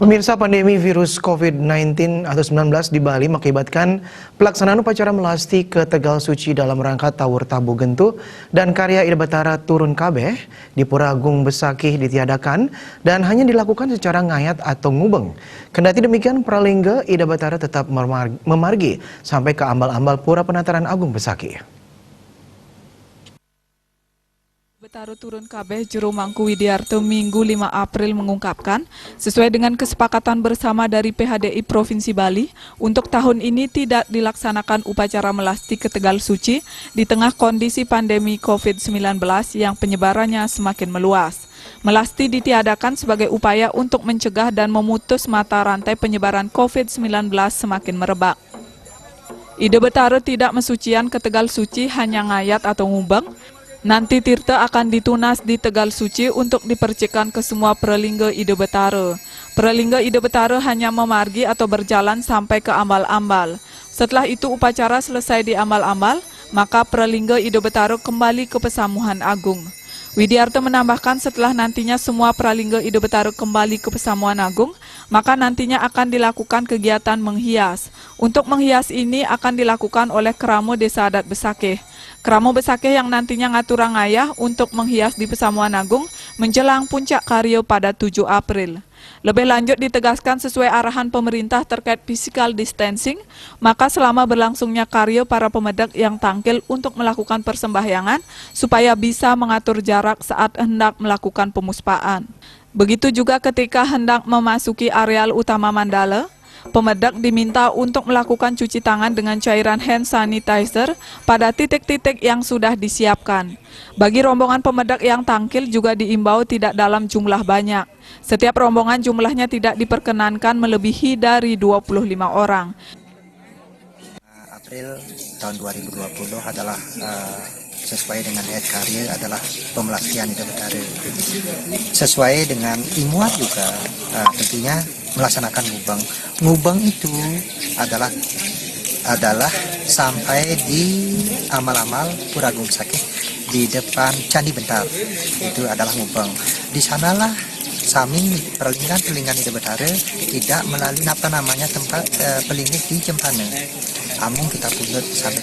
Pemirsa, pandemi virus COVID-19 atau 19 di Bali mengakibatkan pelaksanaan upacara melasti ke Tegal Suci dalam rangka Tawur Tabu Gentu dan karya Ida Batara Turun Kabeh di Pura Agung Besakih ditiadakan dan hanya dilakukan secara ngayat atau ngubeng. Kendati demikian, Pralingga Ida Batara tetap memargi sampai ke ambal-ambal Pura Penataran Agung Besakih. Batara Turun Kabeh Juru Mangku Widiarto Minggu 5 April mengungkapkan, sesuai dengan kesepakatan bersama dari PHDI Provinsi Bali, untuk tahun ini tidak dilaksanakan upacara melasti ke Tegal Suci di tengah kondisi pandemi COVID-19 yang penyebarannya semakin meluas. Melasti ditiadakan sebagai upaya untuk mencegah dan memutus mata rantai penyebaran COVID-19 semakin merebak. Ida Batara tidak mesucian ke Tegal Suci hanya ngayat atau ngubeng. Nanti tirta akan ditunas di Tegal Suci untuk dipercikan ke semua Pralingga Ida Batara. Pralingga Ida Batara hanya memargi atau berjalan sampai ke ambal-ambal. Setelah itu upacara selesai di ambal-ambal, maka Pralingga Ida Batara kembali ke Pesamuhan Agung. Widiarto menambahkan setelah nantinya semua Pralingga Ida Batara kembali ke Pesamuhan Agung, maka nantinya akan dilakukan kegiatan menghias. Untuk menghias ini akan dilakukan oleh Keramo Desa Adat Besakih. Keramo Besakih yang nantinya ngatur ngayah untuk menghias di Pesamuhan Agung menjelang puncak karya pada 7 April. Lebih lanjut ditegaskan sesuai arahan pemerintah terkait physical distancing, maka selama berlangsungnya karya para pemedak yang tangkil untuk melakukan persembahyangan supaya bisa mengatur jarak saat hendak melakukan pemuspaan. Begitu juga ketika hendak memasuki areal utama mandala, pemedak diminta untuk melakukan cuci tangan dengan cairan hand sanitizer pada titik-titik yang sudah disiapkan. Bagi rombongan pemedak yang tangkil juga diimbau tidak dalam jumlah banyak. Setiap rombongan jumlahnya tidak diperkenankan melebihi dari 25 orang. April tahun 2020 adalah sesuai dengan ayat karya adalah pemelastian Ida Batara. Sesuai dengan imuat juga tentunya melaksanakan ngubeng. Ngubeng itu adalah sampai di amal-amal Pura Agung Besakih di depan Candi Bentar. Itu adalah ngubeng. Di sanalah Samin perlingan Ida Batara tidak melalui tempat pelingih di Jempana. Amung kita punut sampai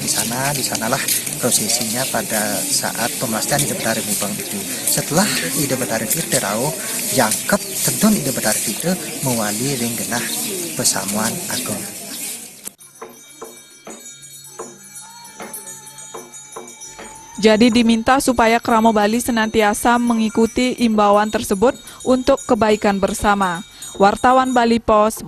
di sanalah prosesinya pada saat pemelastian Ida Batara ngubeng itu. Setelah Ida Batara tirta rauh, jangkep tentun Ida Batara tirta mewali ring genah Pesamuhan Agung. Jadi diminta supaya Keramo Bali senantiasa mengikuti imbauan tersebut untuk kebaikan bersama. Wartawan Bali Pos